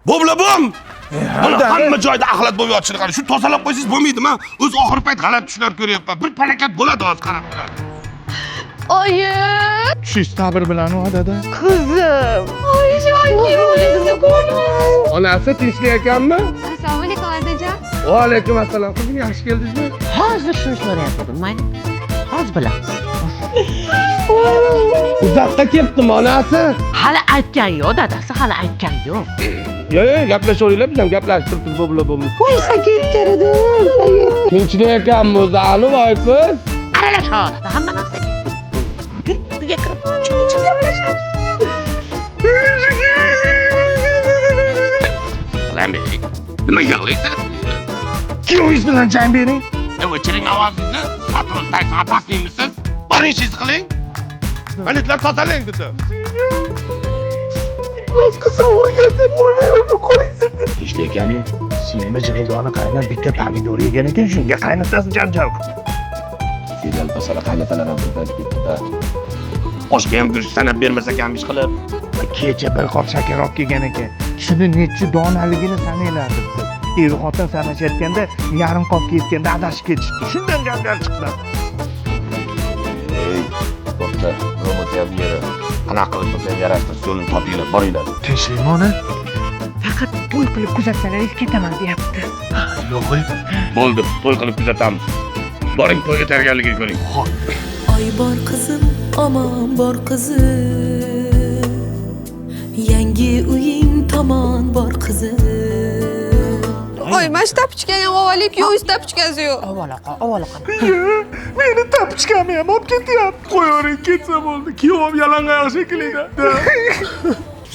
Bo'bla bom! Buni hamma joyda axlat bo'lib yotishini qarang. Shu tozalab qo'ysangiz bo'lmaydimi? O'z oxir payt g'alati tushlar ko'ryapman. Bir palakat bo'ladi hozir qarab turadi. Oyi, Shu sabr bilan u dada. qizim. Oyijon, ko'rdim. Onasi tinchlik ekanmi? Assalomu alaykum otajon. Va alaykum assalom. Qizim yaxshi keldingizmi? Hozir shuni so'rayaptim, mayli. Hozir bilamiz. Uzoqqa ketdimi onasi? Hali aytgan yo'q, dadasi hali aytgan yo'q. Yo'q, gaplashaveringlar, biz ham gaplashib turibmiz bo'bla bom. Qo'ysa ketganidim. Tinchlik ekanmi o'zi? Alo, voy qiz. Aralash hozir, hamma narsa. Uyga kirib, chiqib gaplashamiz. Lambi, nima yig'laysiz? Kuyovingiz bilan jang bering. O'chiring ovozingizni. Patron tayson pasliymisiz? Boring ishingizni qiling. Manitlar tozalang dedi. Tinchlik ekanmi? Sinmi jig'ildoni qaynab bitta pomidor yegan ekan, shunga qaynatasi janjal qildi. Fidel pasala qaynatalar ham bitta. Oshga ham go'sht sanab bermasa ham ish qilib. Kecha bir qop shakar olib kelgan ekan. Shuni necha donaligini sanaylardi. Er xotin sanashayotganda yarim qopga yetganda adashib ketishdi. Shundan janjal chiqdi. Ey, to'xta, robotiya bu yeri. Qanaqa qilib bo'lsa ham yarashtirish yo'lini topinglar, boringlar. Tinchlikmi ona? Faqat to'y qilib kuzatsalaringiz ketaman deyapti. Yo'q. Bo'ldi, to'y qilib kuzatamiz. Boring to'yga tayyorgarlikka ko'ring. Oy bor qizim, omon bor qizim, yangi uying tomon bor qizim. Oy, mana shu tapichkani ham olib, yo'q, tapichkasi yo'q. Avvalaqa. Meni tapichkamni ham olib ketyapti. Qo'yavering ketsa bo'ldi. Kuyovim yalangoyoq shekilida.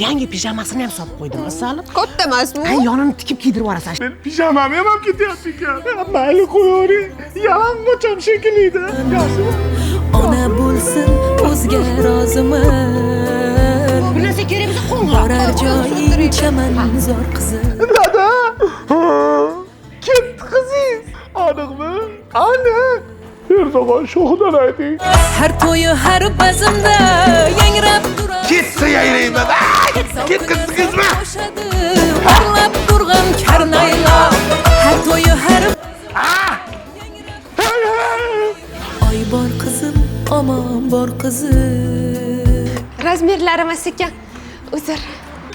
Yangi pijamasini ham solib qo'ydim, misolib. Katta emasmi? Ay, yonini tikib kiydirib yuborasan. Men pijamamni ham olib ketyapti ekan. Mayli qo'yavering. Yalang'ocham shekilida. Yaxshimi? Ona bo'lsin o'zga roziman, Bu narsa kerak bo'lsa qo'ng'iroq. borar joying chaman zor qizim. Dada! Ketdi qizingiz. Aniqmi? Aniq. Erdo'g'on sho'xidan ayting. Har to'yi har bazmda yangrab turar. Ketsa yayrayman. Ketdingizmi? Parlab turgan karnaylar. Har to'yi har Oy bor qizim, omon bor qizim. Razmerlarimiz ekan. Uzr.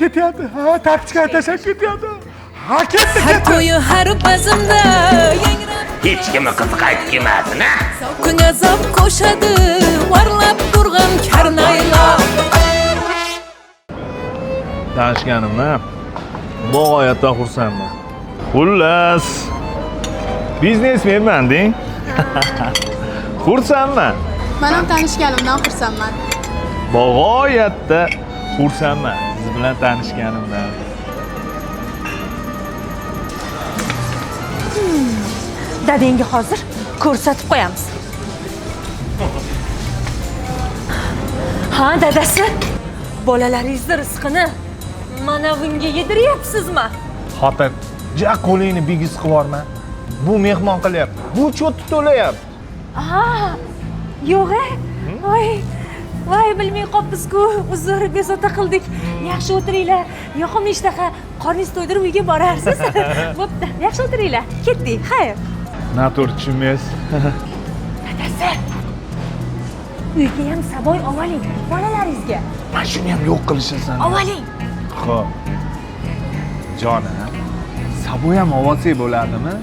Ketyapti. Ha, tapichka tashab ketyapti. Ha, ketdi. Har to'yi har bazmda yangrab Hech kimni qizi qaytib kelmasin, ha? kun azob qo'shadi. Varlab turgan karnaylar. Tanishganimdan bog'oyatdan xursandman. Xullas, biznesmenman deng. Xursandman. Men ham tanishganimdan xursandman. Bog'oyatda xursandman siz bilan tanishganimdan. Dadangga hozir ko'rsatib qo'yamiz. Ha, dadasi. Bolalaringizni rizqini mana bunga yediryapsizmi? Xotin, ja qo'lingni bigiz qivorma. Bu mehmon qilyapti. Bu cho'tni to'layapti. Ha, yo'q. Voy, bilmay qopmiz-ku. Uzr, bezovta qildik. Yaxshi o'tiringlar. Yoqimli ishtaha. Qorningizni to'ydirib uyga borarsiz. Bo'pti. Yaxshi o'tiringlar. Ketdik. Xayr. Natur tushunmaysiz. Dadasi. Uyga ham saboy oling. Bolalaringizga. Mana shuni ham yo'q qilishasan. Oling. Xo'p. Jonim, saboy ham olsak bo'ladimi?